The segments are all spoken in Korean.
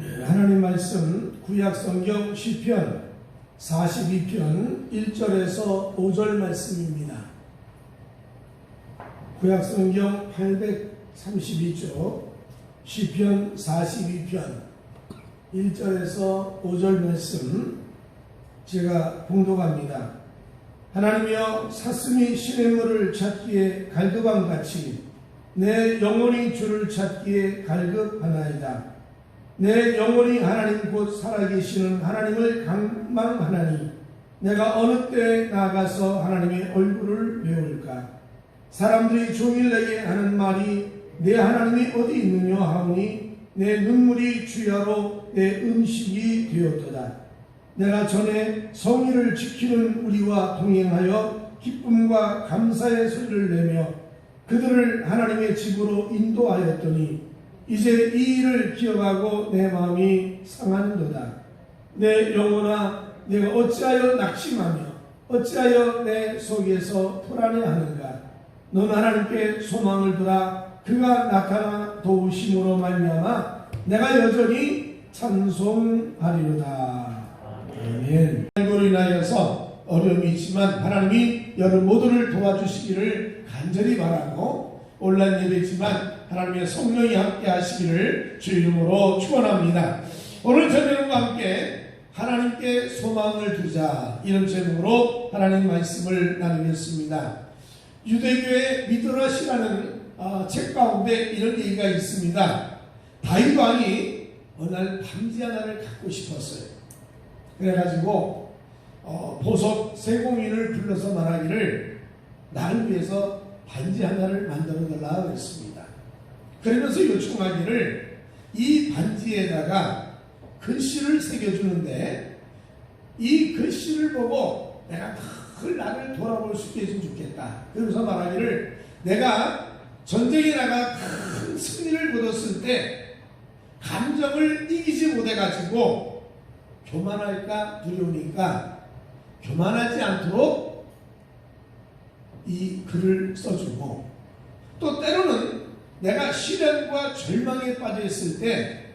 하나님 말씀 구약성경 시편 42편 1절에서 5절 말씀입니다. 구약성경 832쪽 시편 42편 1절에서 5절 말씀 제가 봉독합니다. 하나님이여, 사슴이 시냇물을 찾기에 갈급함같이 내 영혼이 주를 찾기에 갈급하나이다. 내 영혼이 하나님 곧 살아계시는 하나님을 갈망하나니 내가 어느 때에 나아가서 하나님의 얼굴을 배울까? 사람들이 종일 내게 하는 말이 내 하나님이 어디 있느냐 하오니 내 눈물이 주야로 내 음식이 되었도다. 내가 전에 성의를 지키는 우리와 동행하여 기쁨과 감사의 소리를 내며 그들을 하나님의 집으로 인도하였더니 이제 이 일을 기억하고 내 마음이 상한도다. 내 영혼아, 내가 어찌하여 낙심하며 어찌하여 내 속에서 불안해하는가? 넌 하나님께 소망을 두라. 그가 나타나 도우심으로 말미암아 내가 여전히 찬송하리로다. 아멘. 그로 인하여서 어려움이 있지만 하나님이 여러분 모두를 도와주시기를 간절히 바라고, 온라인 예배지만 하나님의 성령이 함께 하시기를 주 이름으로 축원합니다. 오늘 저녁과 함께 하나님께 소망을 두자, 이런 제목으로 하나님 말씀을 나누겠습니다. 유대교의 미드라시라는 책 가운데 이런 얘기가 있습니다. 다윗 왕이 어느 날 반지 하나를 갖고 싶었어요. 그래가지고 보석 세공인을 불러서 말하기를 나를 위해서 반지 하나를 만들어 달라고 했습니다. 그러면서 요청하기를 이 반지에다가 글씨를 새겨주는데 이 글씨를 보고 내가 늘 나를 돌아볼 수 있게 해주면 좋겠다. 그러면서 말하기를 내가 전쟁에 나가 큰 승리를 거뒀을 때 감정을 이기지 못해가지고 교만할까 두려우니까 교만하지 않도록 이 글을 써주고, 또 때로는 내가 시련과 절망에 빠져 있을 때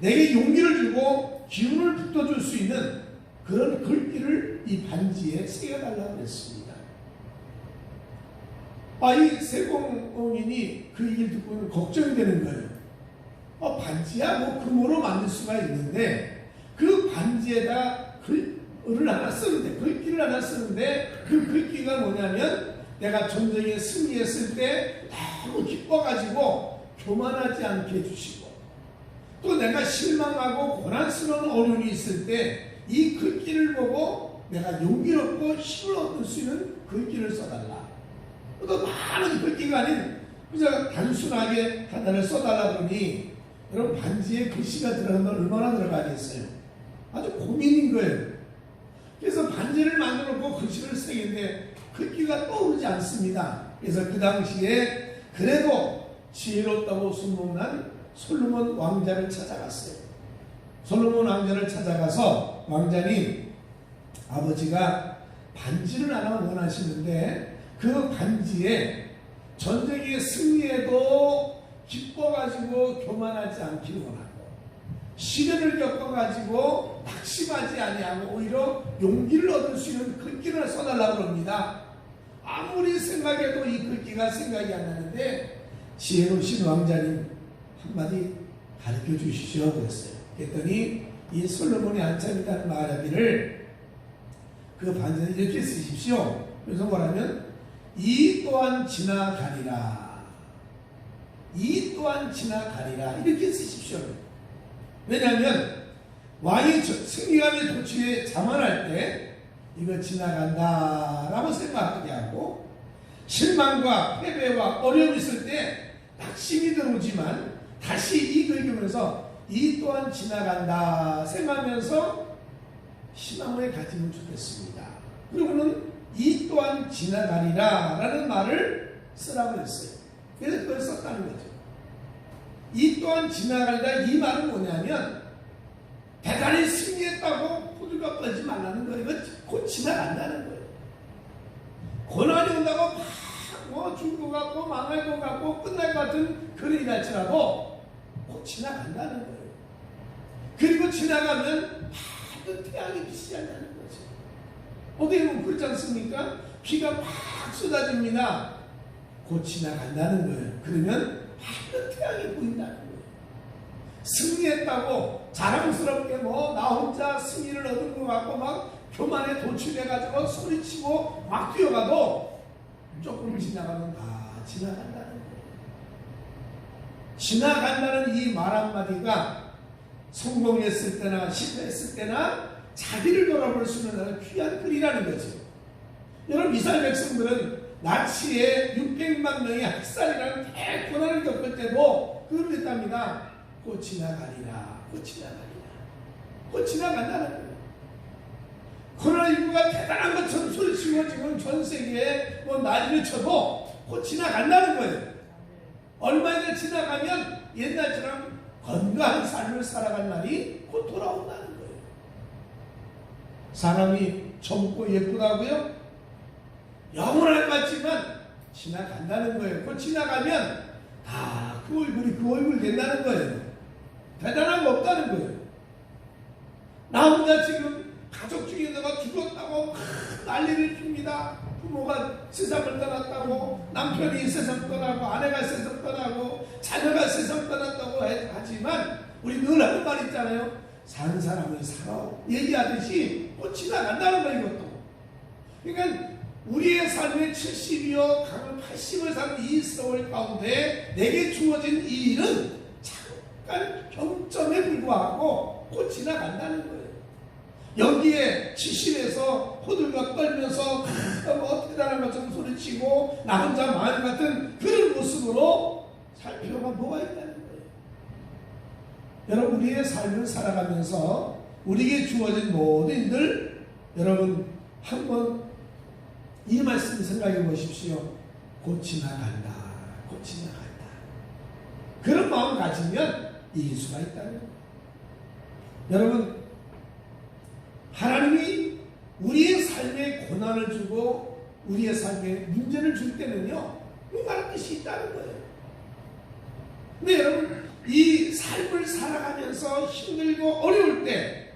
내게 용기를 주고 기운을 북돋을 수 있는 그런 글귀를 이 반지에 새겨달라고 했습니다. 이 세공인이 그 얘기를 듣고 걱정이 되는 거예요. 반지야 뭐 금으로 만들 수가 있는데 그 반지에다 글을 하나 쓰는데, 글귀를 하나 쓰는데 그 글귀가 뭐냐면 내가 전쟁에 승리했을 때 너무 기뻐가지고 교만하지 않게 해주시고, 또 내가 실망하고 고난스러운 어려움이 있을 때 이 글귀를 보고 내가 용기롭고 힘을 얻을 수 있는 글귀를 써달라. 또 많은 글귀가 아닌 그냥 단순하게 하나를 써달라 그러니 여러분 반지에 글씨가 들어가면 얼마나 들어가겠어요? 아주 고민인 거예요. 그래서 반지를 만들어 놓고 글씨를 쓰는데 글귀가 떠오르지 않습니다. 그래서 그 당시에 그래도 지혜롭다고 소문난 솔로몬 왕자를 찾아갔어요. 솔로몬 왕자를 찾아가서 왕자님, 아버지가 반지를 하나 원하시는데 그 반지에 전쟁의 승리에도 기뻐가지고 교만하지 않기를 원하고, 시련을 겪어가지고 낙심하지 아니하고 오히려 용기를 얻을 수 있는 글귀를 써달라고 합니다. 아무리 생각해도 이 글귀가 생각이 안 나는데 지혜로우신 왕자님 한마디 가르쳐 주시죠 그랬어요. 그랬더니 이 솔로몬이 한참 있다는 말하기를 그 반지를 이렇게 쓰십시오. 그래서 뭐라면 이 또한 지나가리라, 이 또한 지나가리라 이렇게 쓰십시오. 왜냐하면 왕이 승리감의 도취에 자만할 때 이거 지나간다 라고 생각하게 하고, 실망과 패배와 어려움이 있을 때 낙심이 들어오지만 다시 이 글을 보면서 이 또한 지나간다 생각하면서 희망을 가지면 좋겠습니다. 그리고는 이 또한 지나가리라 라는 말을 쓰라고 했어요. 그래서 그걸 썼다는 거죠. 이 또한 지나가리라, 이 말은 뭐냐면 대단히 승리했다고 호들갑 떨지 말라는 거예요. 이거 곧 지나간다는 거예요. 고난이 온다고 막 죽을 것 같고 망할 것 같고 끝날 것 같은 그런 일이 날지라도 곧 지나간다는 거예요. 지나가면 밝은 태양이 비치지 않는다는 거죠. 어떻게 보면 그렇지 않습니까? 비가 막 쏟아집니다. 곧 지나간다는 거예요. 그러면 밝은 태양이 보인다는 거예요. 승리했다고 자랑스럽게 나 혼자 승리를 얻은 것 같고 막 교만에 도취돼가지고 소리치고 막 뛰어가도 조금 지나가면 다 지나간다는 거예요. 지나간다는 이 말 한마디가 성공했을 때나 실패했을 때나 자기를 돌아볼 수 있는 아주 귀한 글이라는 거죠. 여러분, 이스라엘 백성들은 나치에 600만 명의 학살이라는 대고난을 겪을 때도 그걸 했답니다. 곧 지나가리라, 곧 지나가리라, 곧 지나간다는 거예요. 코로나19가 대단한 것처럼 소리치고 지금 전 세계에 난리를 쳐도 곧 지나간다는 거예요. 얼마 전에 지나가면 옛날처럼 건강한 삶을 살아갈 날이 곧 돌아온다는 거예요. 사람이 젊고 예쁘다고요? 영원할 것 같지만 지나간다는 거예요. 곧 지나가면 다 그 얼굴이 그 얼굴 된다는 거예요. 대단한 거 없다는 거예요. 나 혼자 지금 가족 중에다가 죽었다고 막 난리를 핍니다. 부모가 세상을 떠났다고, 남편이 세상 떠나고, 아내가 세상 떠나고, 자녀가 세상 떠났다고 하지만 우리 늘 하는 말 있잖아요. 사는 사람은 살아 얘기하듯이 곧 지나간다는 거예요. 이것도. 그러니까 우리의 삶의 70이요 강은 80을 사는 이 세월 가운데 내게 주어진 이 일은 잠깐 경점에 불과하고 곧 지나간다는 거예요. 여기에 70에서 호들갑 떨면서 어떻게 다른 것처럼 소리치고 나 혼자 마음 같은 그런 모습으로 살 필요가 뭐가 있다는 거예요. 여러분, 우리의 삶을 살아가면서 우리에게 주어진 모든 일들, 여러분 한번 이 말씀 생각해 보십시오. 곧 지나간다, 곧 지나간다. 그런 마음 가지면 이길 수가 있다는 거예요. 여러분, 하나님이 우리의 삶에 고난을 주고 우리의 삶에 문제를 줄 때는요, 뭔가 뜻이 있다는 거예요. 근데 여러분, 이 삶을 살아가면서 힘들고 어려울 때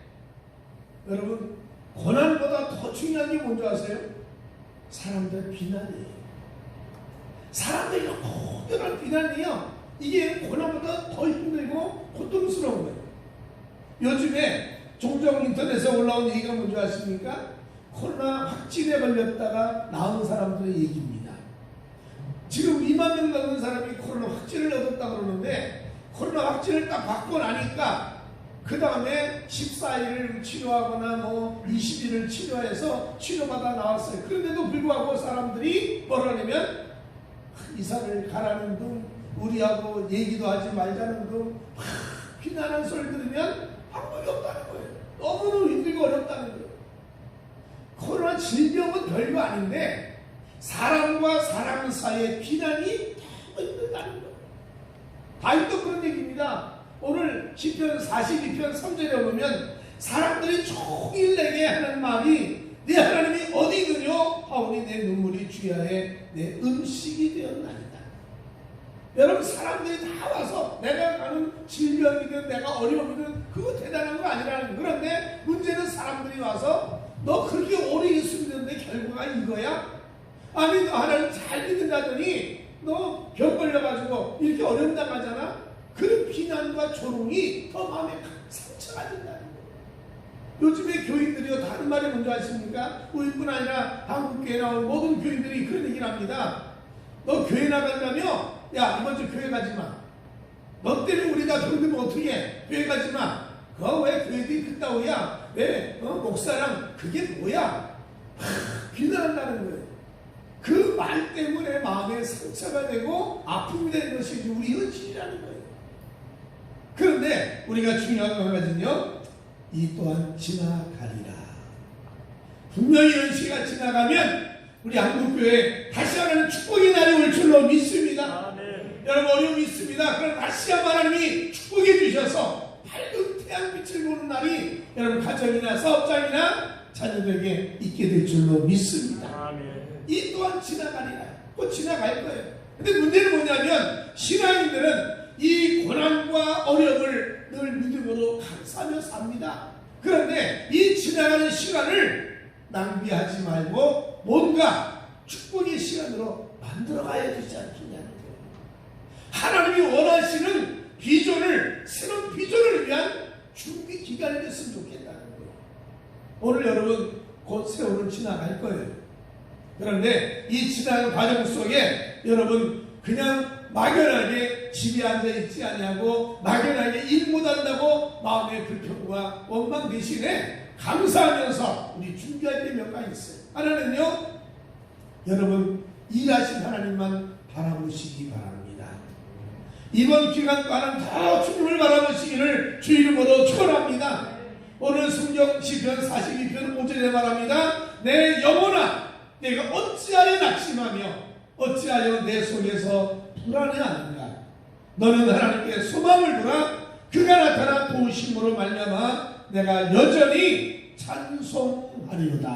여러분, 고난보다 더 중요한 게 뭔지 아세요? 사람들의 비난이에요. 사람들의 고결한 비난이요, 이게 고난보다 더 힘들고 고통스러운 거예요. 요즘에 종종 인터넷에 올라온 얘기가 뭔지 아십니까? 코로나 확진에 걸렸다가 나은 사람들의 얘기입니다. 지금 2만 명 넘는 사람이 코로나 확진을 얻었다고 그러는데, 코로나 확진을 딱 받고 나니까 그 다음에 14일을 치료하거나 20일을 치료해서 치료받아 나왔어요. 그런데도 불구하고 사람들이 뭐라 하냐면 이사를 가라는 등, 우리하고 얘기도 하지 말자는 등 비난하는 소리 들으면 방법이 없다는 거예요. 너무너무 힘들고 어렵다는 거예요. 코로나 질병은 별거 아닌데 사람과 사람 사이의 비난이 너무 힘들다는 거예요. 다윗도 그런 얘기입니다. 오늘 시편 42편 3절에 보면 사람들이 종일 내게 하는 말이 네 하나님이 어디 있느냐 하오니 내 눈물이 주야에 내 음식이 되었나이다. 여러분, 사람들이 다 와서 내가 가는 질병이든 내가 어려움이든 그거 대단한 거 아니라는 거예요. 그런데 문제는 사람들이 와서 너 그렇게 오래 예수 믿는데 결과가 이거야? 아니, 너 하나님 잘 믿는다더니 너 병 걸려가지고 이렇게 어려움 당하잖아? 그런 비난과 조롱이 더 마음에 상처가 된다는 거예요. 요즘에 교인들이요, 다른 말이 뭔지 아십니까? 우리뿐 아니라 한국교회 나온 모든 교인들이 그런 얘기를 합니다. 너 교회 나간다며? 야, 이번 주 교회 가지 마. 너 때문에 우리가 병들면 어떻게 해? 교회 가지 마. 그거 왜 교회들이 그따위야? 왜 목사랑 그게 뭐야? 비난한다는 거예요. 그 말 때문에 마음에 상처가 되고 아픔이 되는 것이 우리 현실이라는 거예요. 그런데 우리가 중요한 건 한 가지는요, 이 또한 지나가리라. 분명히 이런 시기가 지나가면 우리 한국교회 다시 하나님 축복의 날이 올 줄로 믿습니다. 아멘. 여러분, 어려움이 있습니다. 그럼 다시 한번 하나님이 축복해 주셔서 밝은 태양빛을 보는 날이 여러분 가정이나 사업장이나 자녀들에게 있게 될 줄로 믿습니다. 아멘. 이 또한 지나가리라. 곧 지나갈 거예요. 근데 문제는 뭐냐면 신앙인들은 이 고난과 어려움을 늘 늘 믿음으로 감사하며 삽니다. 그런데 이 지나가는 시간을 낭비하지 말고 뭔가 축복의 시간으로 만들어가야 되지 않겠냐는 거예요. 하나님이 원하시는 비전을, 새로운 비전을 위한 준비 기간이 됐으면 좋겠다는 거예요. 오늘 여러분 곧 세월은 지나갈 거예요. 그런데 이 지나가는 과정 속에 여러분 그냥 막연하게 집에 앉아있지 아니하고 막연하게 일 못한다고 마음의 불평과 원망 대신에 감사하면서 우리 준비할 때 몇 가지 있어요. 하나는요, 여러분 일하신 하나님만 바라보시기 바랍니다. 이번 기간 동안 더 주님을 바라보시기를 주 이름으로 축원합니다. 오늘 성경 시편 42편 5절에 말합니다. 내 영혼아 내가 어찌하여 낙심하며 어찌하여 내 속에서 불안해하는가. 너는 하나님께 소망을 두라. 그가 나타나 도우심으로 말미암아 내가 여전히 찬송하리로다.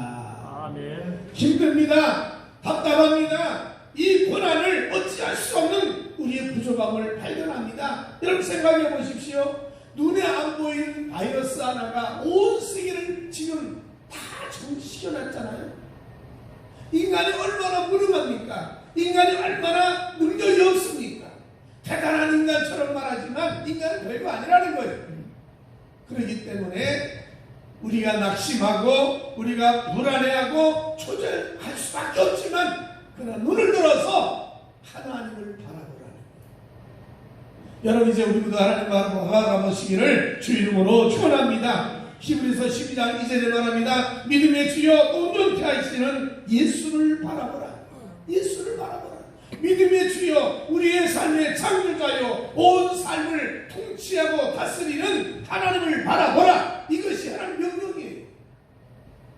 아멘. 힘듭니다. 답답합니다. 이 고난을 어찌할 수 없는 우리의 부족함을 발견합니다. 여러분 생각해 보십시오. 눈에 안 보이는 바이러스 하나가 온 세계를 지금 다 정지시켜놨잖아요. 인간이 얼마나 무능합니까? 인간이 얼마나 능력이 없습니까? 대단한 인간처럼 말하지만 인간은 별거 아니라는 거예요. 그렇기 때문에 우리가 낙심하고 우리가 불안해하고 초절할 수밖에 없지만 그러나 눈을 들어서 하나님을 바라보라는 거예요. 여러분 이제 우리도 하나님 바라보시기를 주 이름으로 축원합니다. 히브리서 12장 2절에 말합니다. 믿음의 주여 온전케 하시는 예수를 바라보라. 예수를 바라보라. 믿음의 주여 우리의 삶의 창조자여 온 삶을 통치하고 다스리는 하나님을 바라보라. 이것이 하나님 명령이에요.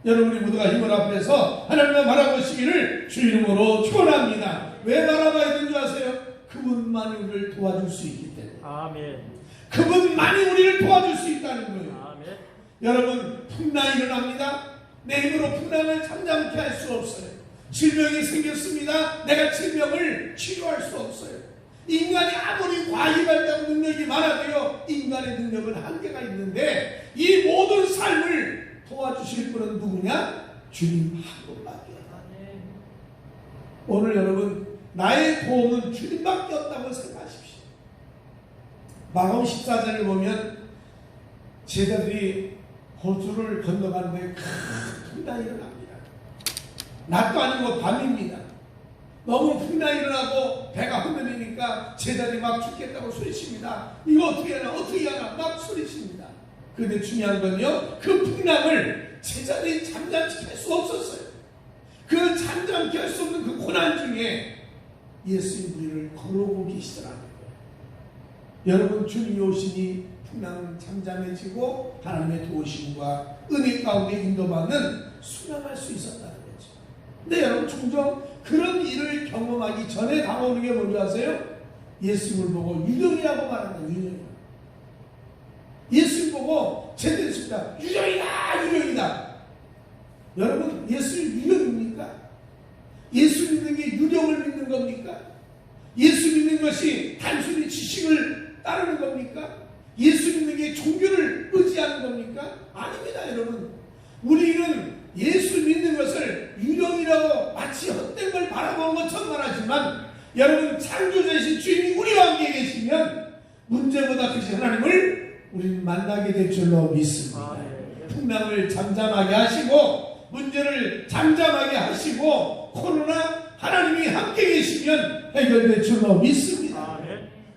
여러분 우리 모두가 힘을 앞에서 하나님을 바라보시기를 주 이름으로 축원합니다. 왜 바라봐야 되는 줄 아세요? 그분만이 우리를 도와줄 수 있기 때문에. 아멘. 그분만이 우리를 도와줄 수 있다는 거예요. 아멘. 여러분 풍랑이 일어납니다. 내 힘으로 풍랑을 잠잠케 할 수 없어요. 질병이 생겼습니다. 내가 질병을 치료할 수 없어요. 인간이 아무리 과학발달하고 능력이 많아도요 인간의 능력은 한계가 있는데 이 모든 삶을 도와주실 분은 누구냐? 주님 한 분밖에 없다. 오늘 여러분 나의 도움은 주님밖에 없다고 생각하십시오. 마가음 14장을 보면 제자들이 호수를 건너가는데 큰 풍랑이 일어납니다. 낮도 아니고 밤입니다. 너무 풍랑이 일어나고 배가 흔들리니까 제자들이 막 죽겠다고 소리칩니다. 이거 어떻게 하나 어떻게 하나 막 소리칩니다. 그런데 중요한 건요 그 풍랑을 제자들이 잠잠케 할 수 없었어요. 그 잠잠케 할 수 없는 그 고난 중에 예수님 우리를 걸어오고 계시더라는 거예요. 여러분 주님이 오시니 풍랑은 잠잠해지고 하나님의 도우심과 은혜 가운데 인도받는 순항할 수 있었다는 거죠. 근데 여러분 종종 그런 일을 경험하기 전에 다가오는 게 뭔지 아세요? 예수님을 보고 유령이라고 말한다. 유령. 예수님 보고 제대로 씁니다. 유령이다 유령이다. 여러분 예수 유령입니까? 예수 믿는 게 유령을 믿는 겁니까? 예수 믿는 것이 단순히 지식을 따르는 겁니까? 예수 믿는 게 종교를 의지하는 겁니까? 아닙니다 여러분. 우리는 예수 믿는 것을 유령이라고 마치 헛된 걸 바라보는 것처럼 말하지만 여러분 창조주이신 주님이 우리와 함께 계시면 문제보다 크신 하나님을 우리는 만나게 될 줄로 믿습니다. 풍랑을 잠잠하게 하시고 문제를 잠잠하게 하시고 코로나 하나님이 함께 계시면 해결될 줄로 믿습니다.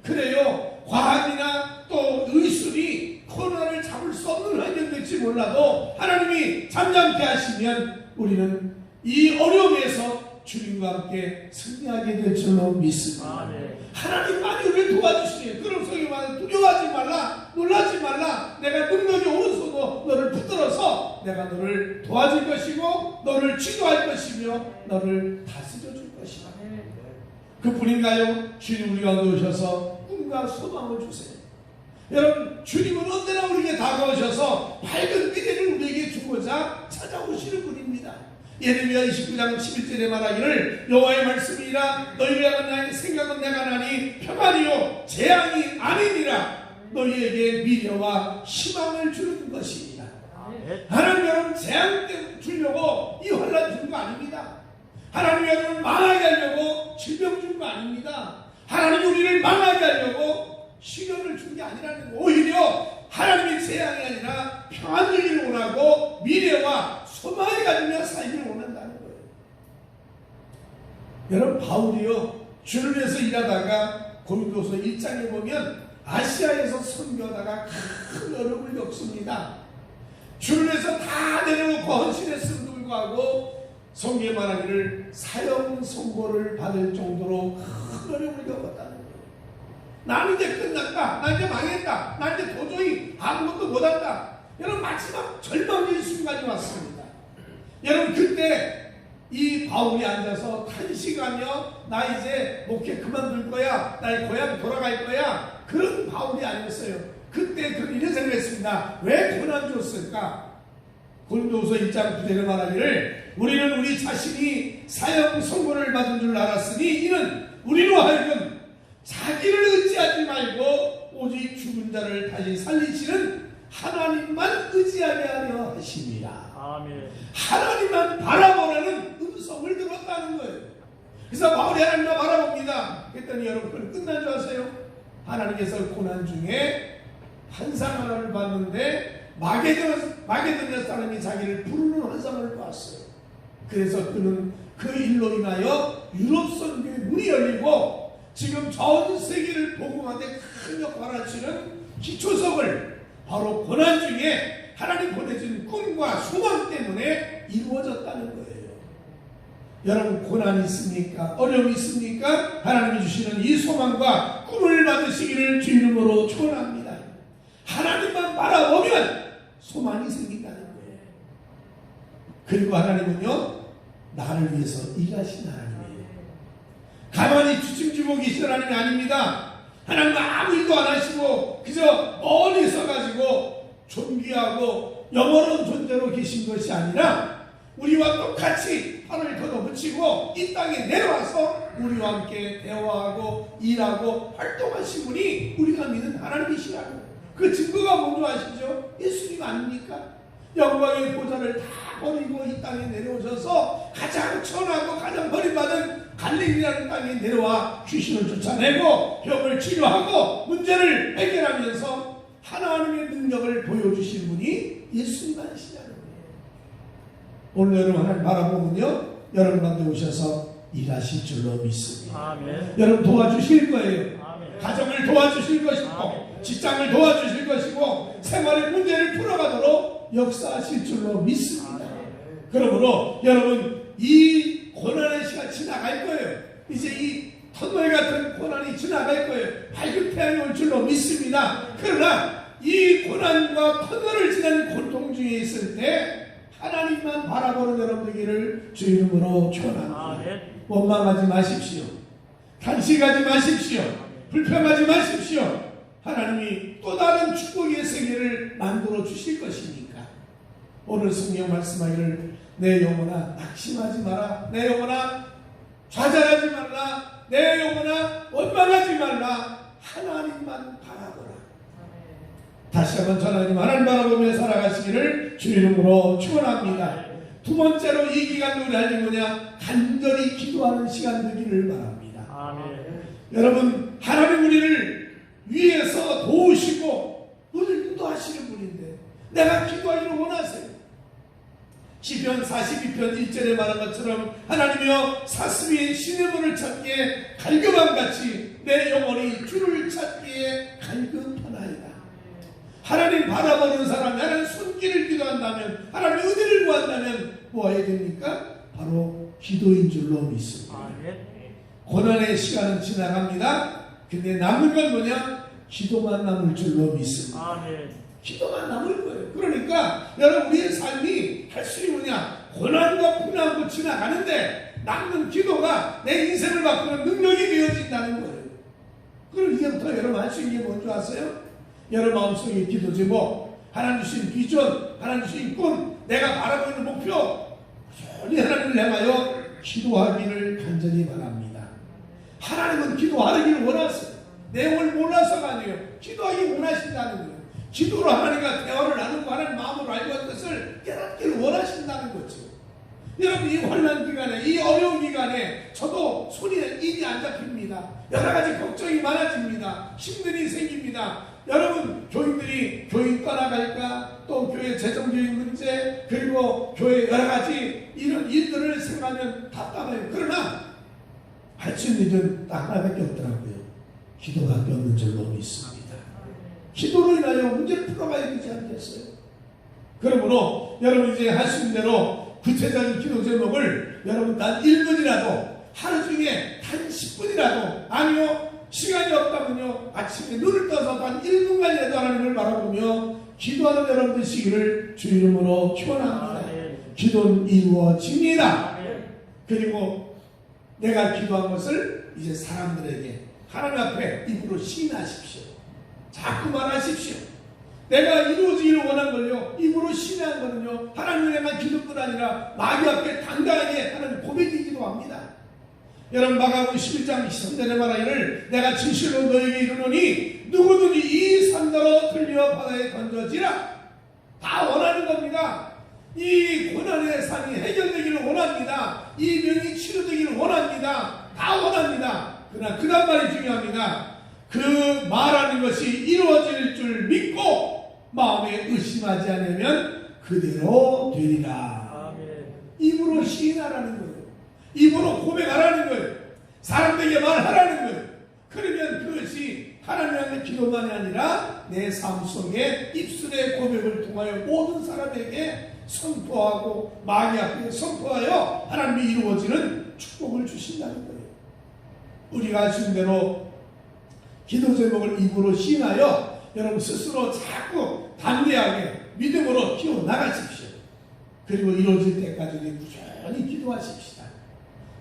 그래요 과학이나 또 의술이 코로나를 잡을 수 없는 환경이 될지 몰라도 하나님이 잠잠케 하시면 우리는 이 어려움에서 주님과 함께 승리하게 될 줄로 믿습니다. 하나님만이 우리를 도와주시니 그런 속에 말해 두려워하지 말라 놀라지 말라 내가 능력이 오른손으로 너를 붙들어서 내가 너를 도와줄 것이고 너를 치료할 것이며 너를 다스려 줄 것이다. 그뿐인가요? 주님 우리 가운데 오셔서 꿈과 소망을 주세요. 여러분 주님은 언제나 우리에게 다가오셔서 밝은 미래를 우리에게 주고자 찾아오시는 분입니다. 예레미야 29장 11절에 말하기를 여호와의 말씀이라 너희를 향한 나의 생각은 내가 나니 평안이요 재앙이 아니니라. 너희에게 미래와 희망을 주는 것입니다. 하나님 여러분 재앙 주려고 이 환난 주는 거 아닙니다. 하나님 여러분 망하게 하려고 질병 준 거 아닙니다. 하나님 우리를 망하게 하려고 시련을 준 게 아니라는 거. 오히려 하나님의 재앙이 아니라 평안 주기를 원하고 미래와 소망을 가지며 살기를 원한다는 거예요. 여러분 바울이요 주를 위해서 일하다가 고린도서 1장에 보면 아시아에서 선교하다가 큰 어려움을 겪습니다. 주를 위해서 다 내려놓고 헌신했음에도 불구하고 성경에 말하기를 사형 선고를 받을 정도로 큰 어려움을 겪었다는 거예요. 나는 이제 끝났다. 나 이제 망했다. 나 이제 도저히 아무것도 못한다. 여러분 마지막 절망의 순간이 왔습니다. 여러분 그때 이 바울이 앉아서 탄식하며 나 이제 목회 그만둘 거야. 나의 고향 돌아갈 거야. 그런 바울이 아니었어요. 그때 이런 생각을 했습니다. 왜 고난 줬을까? 고린도후서 1장 9절에 말하기를 우리는 우리 자신이 사형 선고를 받은 줄 알았으니 이는 우리로 하여금 자기를 의지하지 말고 오직 죽은 자를 다시 살리시는 하나님만 의지하게 하려 하십니다. 아멘. 하나님만 바라보라는 음성을 들었다는 거예요. 그래서 바울이 하나님만 바라봅니다. 그랬더니 여러분 끝난 줄 아세요? 하나님께서 고난 중에 환상 하나를 봤는데 마게도냐 사람이 자기를 부르는 환상을 봤어요. 그래서 그는 그 일로 인하여 유럽 선교의 문이 열리고 지금 전 세계를 복음하는데 큰 역할을 하시는 기초석을 바로 고난 중에 하나님 보내준 꿈과 소망 때문에 이루어졌다는 거예요. 여러분 고난이 있습니까? 어려움이 있습니까? 하나님이 주시는 이 소망과 꿈을 받으시기를 주 이름으로 축원합니다. 하나님만 바라보면 소망이 생긴다는 거예요. 그리고 하나님은요 나를 위해서 일하신 하나님이에요. 가만히 주춤주고 계신 하나님이 아닙니다. 하나님은 아무 일도 안 하시고 그저 멀리 서가지고 존귀하고 영원한 존재로 계신 것이 아니라 우리와 똑같이 팔을 걷어붙이고 이 땅에 내려와서 우리와 함께 대화하고 일하고 활동하신 분이 우리가 믿는 하나님이시라는 거예요. 그 증거가 뭔지 아시죠? 예수님 아닙니까? 영광의 보좌를 다 버리고 이 땅에 내려오셔서 가장 천하고 가장 버림받은 갈릴리라는 땅에 내려와 귀신을 쫓아내고 병을 치료하고 문제를 해결하면서 하나님의 능력을 보여주신 분이 예수님 아니시냐는 거예요. 오늘 여러분 하나님 바라보면요 여러분 가운데 오셔서 일하실 줄로 믿습니다. 아멘. 여러분 도와주실 거예요. 아멘. 가정을 도와주실 것이고 아멘. 직장을 도와주실 것이고 생활의 문제를 풀어가도록 역사하실 줄로 믿습니다. 그러므로 여러분 이 고난의 시간 지나갈 거예요. 이제 이 터널 같은 고난이 지나갈 거예요. 밝은 태양이 올 줄로 믿습니다. 그러나 이 고난과 터널을 지나는 고통 중에 있을 때 하나님만 바라보는 여러분 되기를 주 이름으로 축원합니다. 원망하지 마십시오. 탄식하지 마십시오. 불평하지 마십시오. 하나님이 또 다른 축복의 세계를 만들어 주실 것이니까 오늘 성경 말씀하기를 내 영혼아 낙심하지 마라. 내 영혼아 좌절하지 말라. 내 영혼아 원망하지 말라. 하나님만 바라보라. 다시 한번 전하님 하나님 바라보며 살아가시기를 주 이름으로 축원합니다. 두 번째로 이 기간에 우리 할 일이 뭐냐? 간절히 기도하는 시간 되기를 바랍니다. 아멘. 여러분 하나님 우리를 위해서 도우시고 우리를 인도하시는 분인데 내가 기도하기를 원하세요. 시편 42편 1절에 말한 것처럼 하나님이여 사슴이 시냇물을 찾기에 갈급함같이 내 영혼이 주를 찾기에 갈급하나이다. 하나님 바라보는 사람, 하나님 손길을 기도한다면, 하나님 은혜를 구한다면 뭐 해야 됩니까? 바로 기도인 줄로 믿습니다. 고난의 시간은 지나갑니다. 근데 남은 건 뭐냐? 기도만 남을 줄로 믿습니다. 아멘. 기도만 남을 거예요. 그러니까 여러분 우리의 삶이 할 수 있는 뭐냐? 고난과 풍랑도 지나가는데 남는 기도가 내 인생을 바꾸는 능력이 되어진다는 거예요. 그럼 이제부터 여러분 할 수 있는 게 뭔지 아세요? 여러분 마음속에 기도 제목, 하나님 주신 비전, 하나님 주신 꿈, 내가 바라고 있는 목표 sol히 하나님을 향하여 기도하기를 간절히 바랍니다. 하나님은 기도하기를 원하세요. 내용을 몰라서가 아니에요. 기도하기 원하신다는 거예요. 기도로 하나님과 대화를 나누고 하나님 마음으로 알고 한 것을 깨닫기를 원하신다는 거죠. 여러분, 이 환난 기간에, 이 어려운 기간에 저도 손이 일이 안 잡힙니다. 여러 가지 걱정이 많아집니다. 힘든 일이 생깁니다. 여러분, 교인들이 교인 떠나갈까, 또 교회 재정적인 문제, 그리고 교회 여러 가지 이런 일들을 생각하면 답답해요. 그러나 할 수 있는 일은 딱 하나밖에 없더라고요. 기도밖에 없는 줄로 믿습니다. 기도로 인하여 문제를 풀어가야 되지 않겠어요? 그러므로 여러분 이제 할 수 있는 대로 구체적인 기도 제목을 여러분 단 1분이라도, 하루 중에 단 10분이라도, 아니요 시간이 없다면요 아침에 눈을 떠서 단 1분간이라도 하나님을 바라보며 기도하는 여러분 되시기를 주 이름으로 축원합니다. 기도는 이루어집니다. 그리고 내가 기도한 것을 이제 사람들에게 하나님 앞에 입으로 시인하십시오. 자꾸 말하십시오. 내가 이루어지기를 원한 걸요, 입으로 시인한 거는요, 하나님에만 기도뿐 아니라 마귀 앞에 당당하게 하나님 고백이기도 합니다. 여러분, 마가복음 11장 23절에 말하기를 내가 진실로 너에게 이르노니 누구든지 이 산더러 들려 바다에 던져지라. 다 원하는 겁니다. 이 고난의 산이 해결되기를 원합니다. 이 병이 치료되기를 원합니다. 다 원합니다. 그러나 그 다음 말이 중요합니다. 그 말하는 것이 이루어질 줄 믿고 마음에 의심하지 않으면 그대로 되리라. 입으로 시인하라는 거예요. 입으로 고백하라는 거예요. 사람들에게 말하라는 거예요. 그러면 그것이 하나님의 기도만이 아니라 내 삶 속에 입술의 고백을 통하여 모든 사람에게 선포하고 마귀 앞에 선포하여 하나님이 이루어지는 축복을 주신다는 거예요. 우리가 할 수 있는 대로 기도 제목을 입으로 시인하여 여러분 스스로 자꾸 담대하게 믿음으로 기도 나가십시오. 그리고 이루어질 때까지 꾸준히 기도하십시다.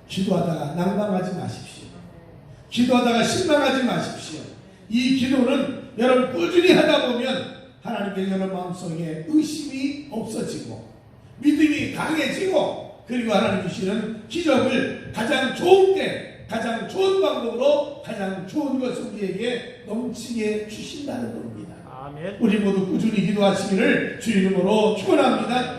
기도하다가 낭망하지 마십시오. 기도하다가 실망하지 마십시오. 이 기도는 여러분 꾸준히 하다 보면 하나님께 여러분 마음속에 의심이 없어지고 믿음이 강해지고, 그리고 하나님 주시는 기적을 가장 좋은 때, 가장 좋은 방법으로 가장 좋은 것을 우리에게 넘치게 주신다는 겁니다. 아멘. 우리 모두 꾸준히 기도하시기를 주 이름으로 축원합니다.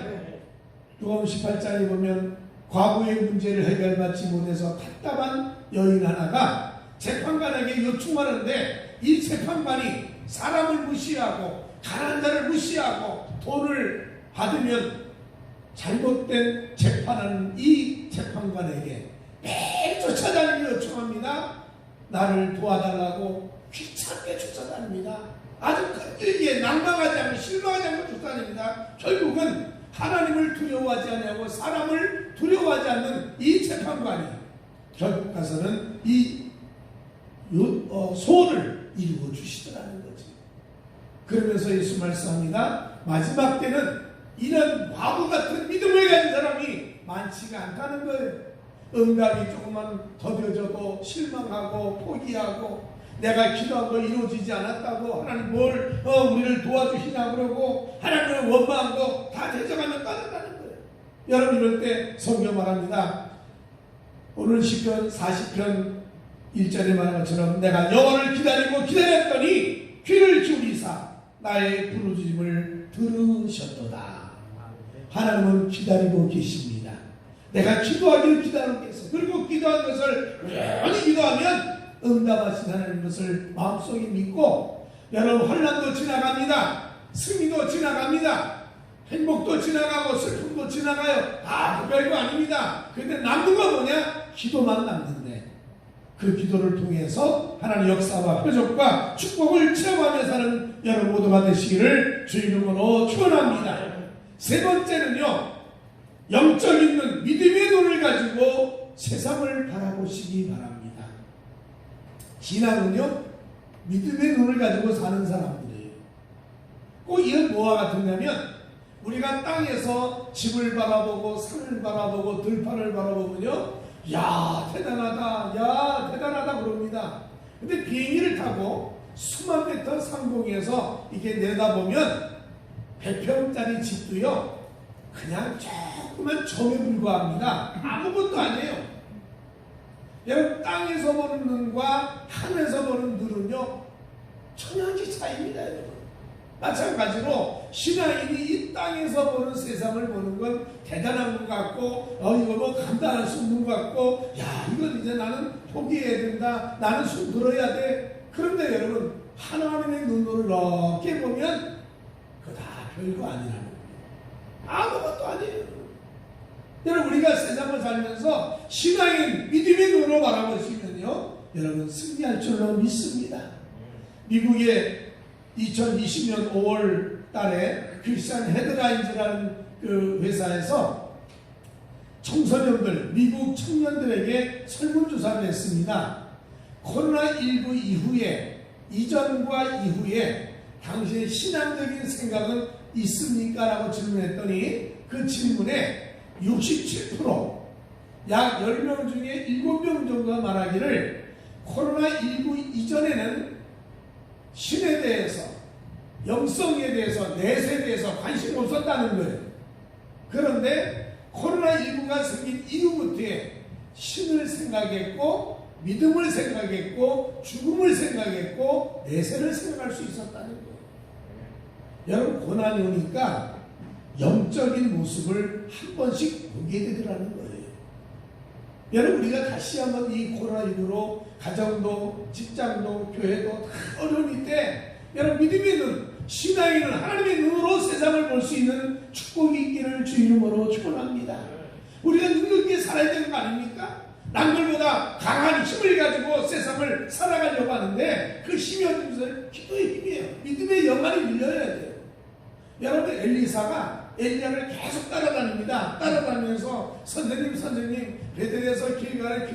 누가복음 18장에 보면 과거의 문제를 해결받지 못해서 답답한 여인 하나가 재판관에게 요청하는데, 이 재판관이 사람을 무시하고 가난한 자를 무시하고 돈을 받으면 잘못된 재판하는 이 재판관에게 매일 쫓아다니며 요청합니다. 나를 도와달라고 귀찮게 쫓아다닙니다. 아주 끈질기게 낭망하지 않고 실망하지 않고 쫓아다닙니다. 결국은 하나님을 두려워하지 않고 사람을 두려워하지 않는 이 재판관이 결국 가서는 이 소원을 이루어 주시더라는 거지. 그러면서 예수 말씀합니다. 마지막 때는 이런 바보 같은 믿음을 가진 사람이 많지가 않다는 거예요. 응답이 조금만 더뎌져도 실망하고 포기하고, 내가 기도한 거 이루어지지 않았다고 하나님 뭘 우리를 도와주시냐 그러고 하나님을 원망한 거 다 대적하면 빠졌다는 거예요. 여러분, 이럴 때 성경 말합니다. 오늘 시편 40편 1절에 말한 것처럼 내가 여호와를 기다리고 기다렸더니 귀를 기울이사 나의 부르짖음을 들으셨도다. 하나님은 기다리고 계십니다. 내가 기도하기를 기다리고 계세요. 그리고 기도한 것을 영원히 기도하면 응답하신 하나님 것을 마음속에 믿고, 여러분 환난도 지나갑니다. 승리도 지나갑니다. 행복도 지나가고 슬픔도 지나가요. 다 별거 아닙니다. 그런데 남는 건 뭐냐? 기도만 남는데, 그 기도를 통해서 하나님 역사와 표적과 축복을 체험하며 사는 여러분 모두가 되시기를 주 이름으로 축원합니다. 세 번째는요, 영적 있는 믿음의 눈을 가지고 세상을 바라보시기 바랍니다. 신앙은요, 믿음의 눈을 가지고 사는 사람들이에요. 꼭 이건 뭐와 같으냐면, 우리가 땅에서 집을 바라보고 산을 바라보고 들판을 바라보면요, 야 대단하다, 야 대단하다 그럽니다. 근데 비행기를 타고 수만 미터 상공에서 이게 내다보면 100평짜리 집도요, 그냥 조그만 점에 불과합니다. 아무것도 아니에요. 여러분, 땅에서 보는 눈과 하늘에서 보는 눈은요 천양지 차이입니다, 여러분. 마찬가지로 신앙인이 이 땅에서 보는 세상을 보는 건 대단한 것 같고 이거 뭐 감당할 수 없는 것 같고 이건 이제 나는 포기해야 된다, 나는 숨 들어야 돼. 그런데 여러분, 하나님의 눈으로 이렇게 보면 그거 다 별거 아니라는 거예요. 아무것도 아니에요. 여러분, 우리가 세상을 살면서 신앙인 믿음의 눈으로 바라보시면요, 여러분 승리할 줄로 믿습니다. 미국의 2020년 5월 달에 크리스천 헤드라인즈라는 그 회사에서 청소년들, 미국 청년들에게 설문조사를 했습니다. 코로나19 이후에, 이전과 이후에 당신의 신앙적인 생각은 있습니까? 라고 질문했더니 그 질문에 67%, 약 10명 중에 7명 정도가 말하기를 코로나19 이전에는 신에 대해서, 영성에 대해서, 내세에 대해서 관심이 없었다는 거예요. 그런데 코로나19가 생긴 이후부터에 신을 생각했고, 믿음을 생각했고, 죽음을 생각했고, 내세를 생각할 수 있었다는 거예요. 여러분, 고난이 오니까 영적인 모습을 한 번씩 보게 되더라는 거예요. 여러분, 우리가 다시 한번 이 코로나19로 가정도, 직장도, 교회도 다 어려움일 때, 여러분, 믿음의 눈, 신앙인은 하나님의 눈으로 세상을 볼 수 있는 축복이 있기를 주 이름으로 축원합니다. 우리가 능력 있게 살아야 되는 거 아닙니까? 남들보다 강한 힘을 가지고 세상을 살아가려고 하는데 그 힘이 어디서? 기도의 힘이에요. 믿음의 영안이 밀려야 돼요. 여러분, 엘리사가 엘리야를 계속 따라다닙니다. 따라다니면서 선생님 베델에서 길갈에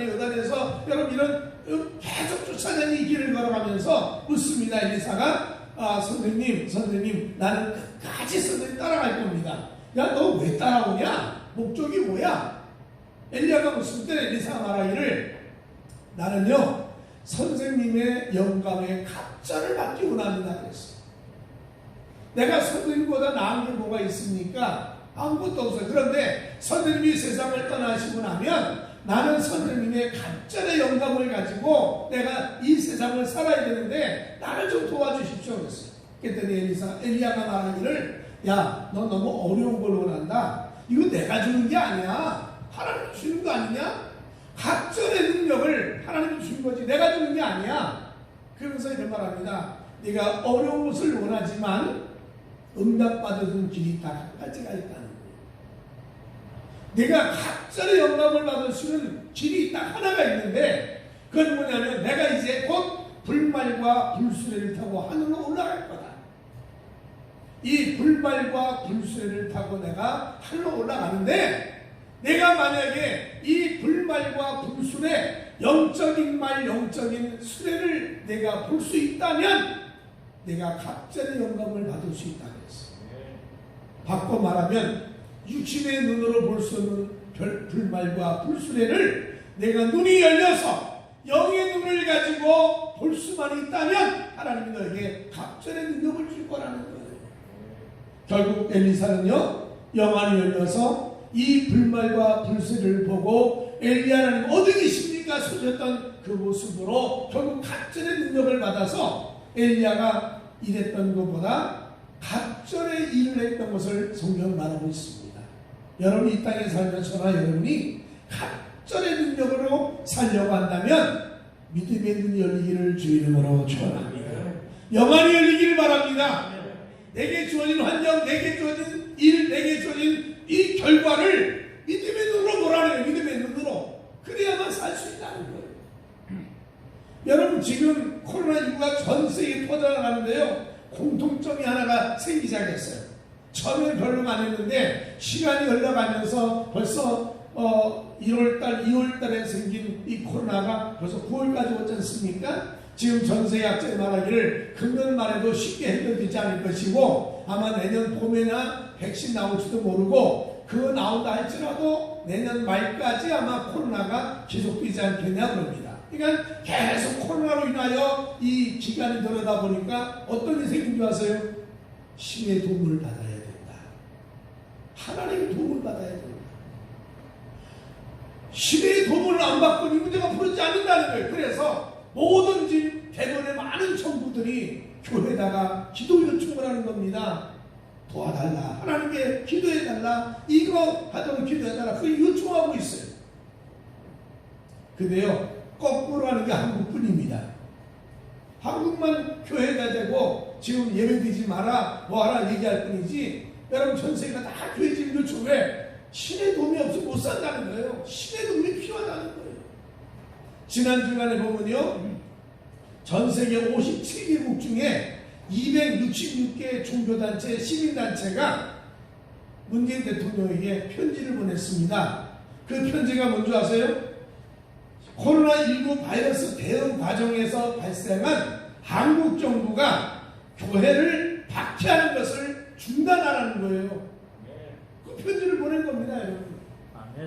요단에서 여러분 이런 계속 쫓아다니는 길을 걸어가면서 묻습니다. 엘리사가 선생님 나는 끝까지 선생님 따라갈 겁니다. 야, 너 왜 따라오냐? 목적이 뭐야? 엘리야가 묻을 때 엘리사가 말하기를 나는요 선생님의 영감의 갑절을 받기 원합니다 그랬어요. 내가 선생님보다 나은 게 뭐가 있습니까? 아무것도 없어요. 그런데 선생님이 세상을 떠나시고 나면 나는 선생님의 갑절의 영감을 가지고 내가 이 세상을 살아야 되는데 나를 좀 도와주십시오 그랬어요. 그랬더니 엘리야가 말하기를 야, 너 너무 어려운 걸 원한다. 이거 내가 주는 게 아니야. 하나님이 주는 거 아니냐? 갑절의 능력을 하나님이 주는 거지 내가 주는 게 아니야. 그러면서 이런 말합니다. 네가 어려운 것을 원하지만 응답받은 길이 딱 한 가지가 있다는 거예요. 내가 갑절의 영감을 받을 수 있는 길이 딱 하나가 있는데 그건 뭐냐면 내가 이제 곧 불말과 불수레를 타고 하늘로 올라갈 거다. 이 불말과 불수레를 타고 내가 하늘로 올라가는데 내가 만약에 이 불말과 불수레, 영적인 말, 영적인 수레를 내가 볼 수 있다면 내가 갑절의 영감을 받을 수 있다 그랬어. 바꿔 말하면 육신의 눈으로 볼 수 없는 불말과 불수레를 내가 눈이 열려서 영의 눈을 가지고 볼 수만 있다면 하나님이 너에게 갑절의 능력을 줄 거라는 거예요. 결국 엘리사는요 영안이 열려서 이 불말과 불수레를 보고 엘리야 하나님 어디 계십니까? 소리했던 그 모습으로 결국 갑절의 능력을 받아서 엘리야가 일했던 것보다 갑절의 일을 했던 것을 성경은 말하고 있습니다. 여러분이 이 땅에 살면 저나 여러분이 갑절의 능력으로 살려고 한다면 믿음의 눈이 열리기를 주 이름으로 축원합니다. 영안이 열리기를 바랍니다. 내게 주어진 환경, 내게 주어진 일, 내게 주어진 이 결과를 믿음의 눈으로 보라네요. 믿음의 눈으로. 그래야만 살 수 있다는 거예요. 여러분 지금 코로나19가 전 세계에 퍼져나가는데요. 공통점이 하나가 생기기 시작했어요. 처음엔 별로 안 했는데 시간이 흘러가면서 벌써 1월달, 2월달에 생긴 이 코로나가 벌써 9월까지 오지 않습니까? 지금 전세약자의 말하기를 금년 말에도 쉽게 해결되지 않을 것이고 아마 내년 봄에나 백신 나올지도 모르고 그거 나온다 할지라도 내년 말까지 아마 코로나가 지속되지 않겠냐 그럽니다. 그러니까 계속 코로나로 인하여 이 기간이 들어다 보니까 어떤 일이 생긴 줄 아세요? 신의 도움을 받아야 된다. 하나님의 도움을 받아야 된다. 신의 도움을 안 받고 이 문제가 풀리지 않는다는 거예요. 그래서 모든 집 대부분의 많은 정부들 한국들이 교회에다가 기도 요청을 하는 겁니다. 도와달라, 하나님께 기도해달라, 이거 하도록 기도해달라, 그걸 요청하고 있어요. 근데요, 거꾸로 하는 게 한국뿐입니다. 한국만 교회가 되고 지금 예배드리지 마라, 뭐하라 얘기할 뿐이지, 여러분 전 세계가 다 교회 지금 요청해. 신의 도움이 없으면 못 산다는 거예요. 신의 도움이 필요하다는 거예요. 지난 주간에 보면요, 전 세계 57개국 중에 266개 종교단체, 시민단체가 문재인 대통령에게 편지를 보냈습니다. 그 편지가 뭔지 아세요? 코로나19 바이러스 대응 과정에서 발생한 한국 정부가 교회를 박해하는 것을 중단하라는 거예요. 그 편지를 보낸 겁니다, 여러분.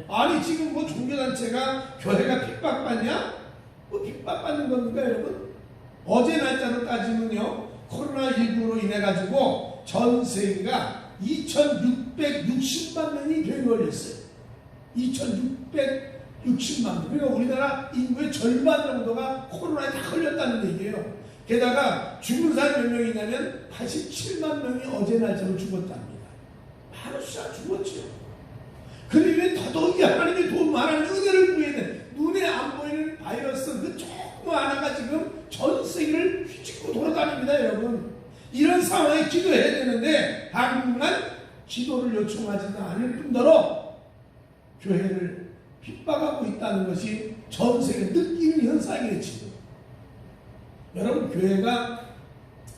아니 지금 뭐 종교단체가 교회가 핍박받냐? 뭐 핍박받는 겁니까, 여러분? 어제 날짜로 따지면요, 코로나19로 인해 가지고 전 세계가 2,660만 명이 병에 걸렸어요. 2,660만 명. 그러니까 우리나라 인구의 절반 정도가 코로나에 다 걸렸다는 얘기예요. 게다가 죽은 사람이 몇 명이냐면 87만 명이 어제 날짜로 죽었답니다. 많은 수가 죽었죠. 그러면 더더욱이 하나님의 도움, 하나님의 은혜를 구해야 돼. 눈에 안 보이는 바이러스 그 조금 하나가 지금 전 세계를 휘짓고 돌아다닙니다, 여러분. 이런 상황에 기도해야 되는데 한국만 기도를 요청하지도 않을 뿐더러 교회를 핍박하고 있다는 것이 전 세계 느끼는 현상이에요, 지금. 여러분, 교회가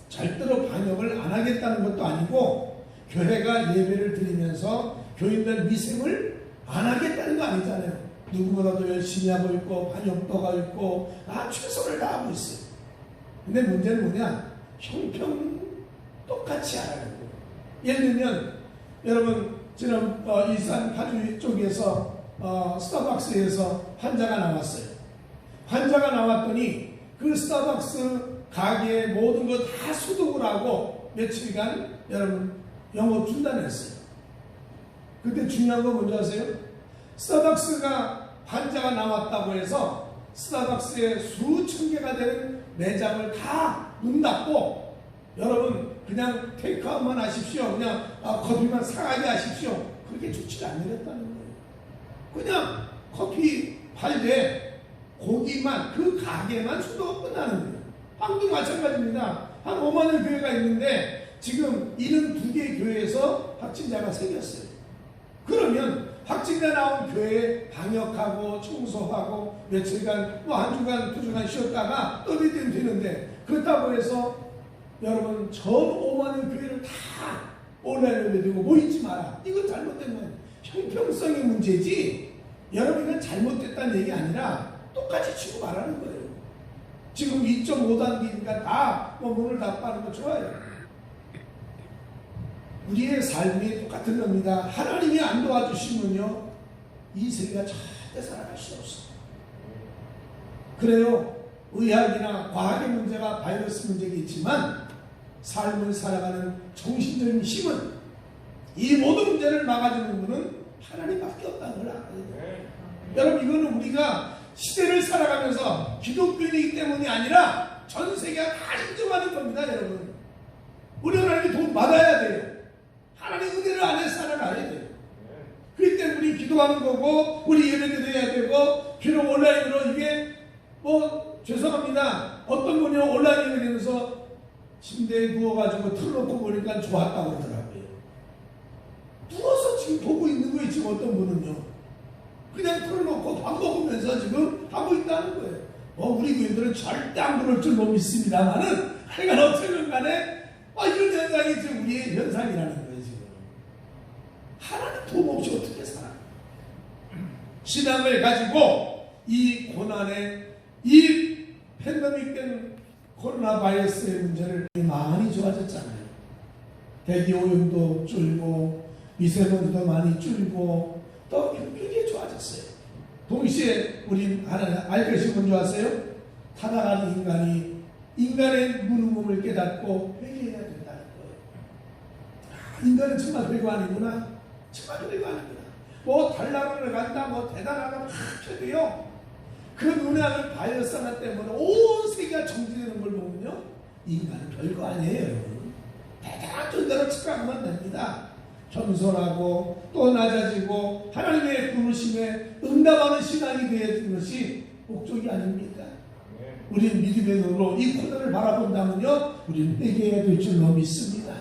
절대로 반역을 안 하겠다는 것도 아니고 교회가 예배를 드리면서 교인들 미생을 안 하겠다는 거 아니잖아요. 누구보다도 열심히 하고 있고 반역도 하고 있고 최선을 다하고 있어요. 근데 문제는 뭐냐? 형평 똑같이 하라는 거예요. 예를 들면 여러분 지난 일산 파주 쪽에서 스타벅스에서 환자가 나왔어요. 환자가 나왔더니 그 스타벅스 가게에 모든 거 다 소독을 하고 며칠간 여러분 영업 중단했어요. 그때 중요한 거 뭔지 아세요? 스타벅스가 환자가 나왔다고 해서 스타벅스에 수천 개가 되는 매장을 다 문 닫고 여러분 그냥 테이크아웃만 하십시오. 그냥 커피만 사가게 하십시오. 그렇게 조치가 안 내렸다는 거예요. 그냥 커피 팔되 고기만 그 가게만 수도가 끝나는 거예요. 한국도 마찬가지입니다. 한 5만의 교회가 있는데 지금 72개 교회에서 확진자가 생겼어요. 그러면 확진자 나온 교회에 방역하고 청소하고 며칠간 한 주간 두 주간 쉬었다가 또 믿으면 되는데 그렇다고 해서 여러분 전 5만의 교회를 다 온라인으로 내두고 모이지 마라. 이건 잘못된 거예요. 형평성의 문제지 여러분은 잘못됐다는 얘기 아니라 똑같이 치고 말하는 거예요. 지금 2.5단계니까 다 문을 닫는 거 좋아요. 우리의 삶이 똑같은 겁니다. 하나님이 안 도와주시면요 이 세계가 절대 살아갈 수 없어요. 그래요. 의학이나 과학의 문제가 바이러스 문제겠지만 삶을 살아가는 정신적인 힘은 이 모든 문제를 막아주는 분은 하나님밖에 없다는 걸 알아야 돼요. 여러분 이거는 우리가 시대를 살아가면서 기독교인이기 때문이 아니라 전 세계가 다 인정하는 겁니다. 여러분 우리 하나님의 도움 받아야 돼요. 하나님 은혜를 안에 살아가야 돼요. 그렇기 때문에 우리 기도하는 거고 우리 예배도 해야 되고 비록 온라인으로 이게 죄송합니다. 어떤 분이 온라인 예배 되면서 침대에 누워가지고 틀어놓고 보니까 좋았다고 하더라고요. 누워서 지금 보고 있는 거예요. 지금 어떤 분은요. 그냥 틀어놓고 밥 먹으면서 지금 하고 있다는 거예요. 우리 교인들은 절대 안 그럴 줄 못 믿습니다만은 하여간 어쨌든 간에 이런 현상이 지금 우리의 현상이라는 거예요. 지금 하나님 도움 없이 어떻게 살아? 신앙을 가지고 이 고난에 이 팬데믹 된 코로나 바이러스의 문제를 많이 좋아졌잖아요. 대기 오염도 줄고 미세먼지도 많이 줄고 또 굉장히 좋아졌어요. 동시에 우리 하나 알것이 뭔지 아세요? 타락하는 인간의 무능함을 깨닫고 회개해야 된다는 거예요. 인간은 정말 별거 아니구나. 정말 별거 아니구나. 달나라를 간다, 대단하다 막 해도요. 그 눈에 하는 바이러스 하나 때문에 온 세계가 정지되는 걸 보면요. 인간은 별거 아니에요, 여러분. 대단한 존재로 착각하면 됩니다. 겸손하고 또 낮아지고 하나님의 부르심에 응답하는 신앙이 되어진 것이 목적이 아닙니까? 우리는 믿음의 눈으로 이 코너를 바라본다면요, 우리는 회개해야 될 줄로 믿습니다.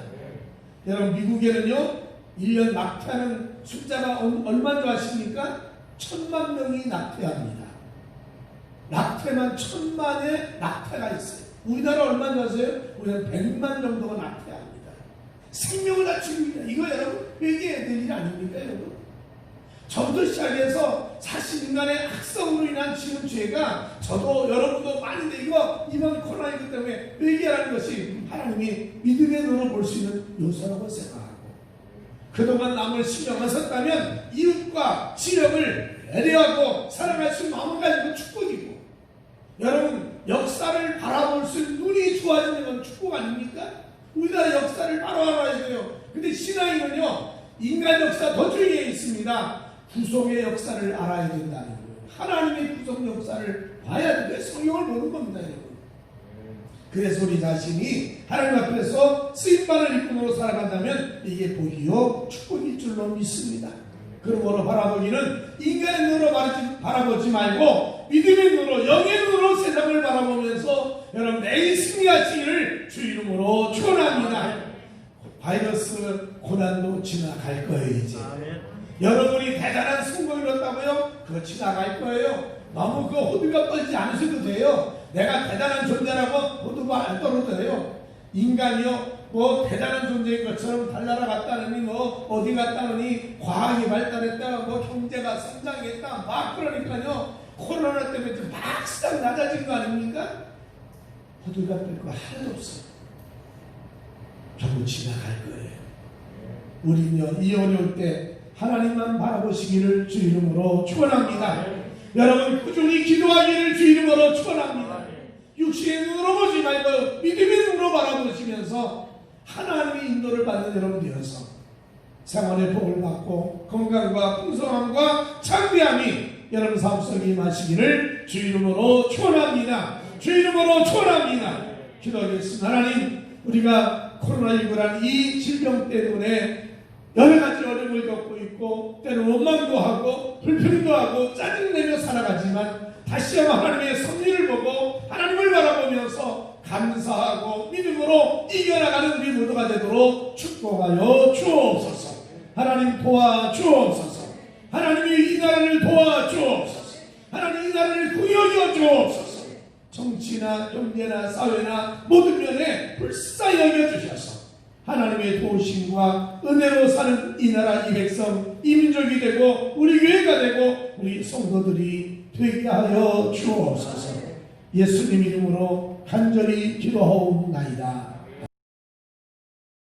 여러분, 미국에는요 1년 낙태하는 숫자가 얼마인 줄 아십니까? 1000만 명이 낙태합니다. 낙태만 1000만의 낙태가 있어요. 우리나라 얼마인 줄 아세요? 우리는 100만 정도가 낙태합니다. 생명을 다 죽입니다. 이거 여러분 회개해야 될 일 아닙니까, 여러분? 저부터 시작해서 사실 인간의 악성으로 인한 지은 죄가 저도 여러분도 많은데 이번 코로나19 때문에 회개하는 것이 하나님이 믿음의 눈으로 볼 수 있는 요소라고 생각하고, 그동안 남을 신경을 썼다면 이웃과 지역을 배려하고 사랑할 수 있는 마음을 가지고 축복이고, 여러분 역사를 바라볼 수 있는 눈이 좋아지는 건 축복 아닙니까? 우리나라 역사를 바로 알아야 돼요. 근데 신앙이는요 인간 역사 도중에 있습니다. 구속의 역사를 알아야 된다는 거예요. 하나님의 구속 역사를 봐야 돼. 성경을 보는 겁니다, 여러분. 그래서 우리 자신이 하나님 앞에서 쓰임받을 일꾼으로 살아간다면 이게 복이요 축복일 줄로 믿습니다. 그러므로 바라보기는 인간의 눈으로 바라보지 말고 믿음의 눈으로, 영의 눈으로 세상을 바라보면서 여러분 내일 승리하시기를 주 이름으로 축원합니다. 바이러스 고난도 지나갈 거예요. 이제 여러분이 대단한 성공을 이뤘다고요? 그거 지나갈 거예요. 너무 그 호들갑 떨지 않으셔도 돼요. 내가 대단한 존재라고 호들갑 안 떨어도 돼요. 인간이요 뭐 대단한 존재인 것처럼 달나라 갔다느니 뭐 어디 갔다느니 과학이 발달했다, 뭐 경제가 성장했다 막 그러니까요 코로나 때문에 막 싹 낮아진 거 아닙니까? 호들갑 떨 거 하나도 없어요. 전부 지나갈 거예요. 우리는요 이 어려울 때 하나님만 바라보시기를 주 이름으로 축원합니다. 여러분 꾸준히 기도하기를 주 이름으로 축원합니다. 육신의 눈으로 보지 말고 믿음의 눈으로 바라보시면서 하나님의 인도를 받는 여러분 되어서 생활의 복을 받고 건강과 풍성함과 창대함이 여러분 삶 속에 임하시기를 주 이름으로 축원합니다. 주 이름으로 축원합니다. 기도하겠습니다. 하나님, 우리가 코로나19라는 이 질병 때문에 여러 가지 어려움을 겪고 있고 때로는 원망도 하고 불평도 하고 짜증내며 살아가지만 다시 한번 하나님의 섭리를 보고 하나님을 바라보면서 감사하고 믿음으로 이겨나가는 우리 모두가 되도록 축복하여 주옵소서. 하나님 도와주옵소서. 하나님이 이 나라를 도와주옵소서. 하나님 이 나라를 구여여 주옵소서. 정치나 경제나 사회나 모든 면에 불쌍히 여겨주셔서 하나님의 도우심과 은혜로 사는 이 나라, 이 백성, 이 민족이 되고 우리 교회가 되고 우리 성도들이 되게 하여 주옵소서. 예수님 이름으로 간절히 기도하옵나이다.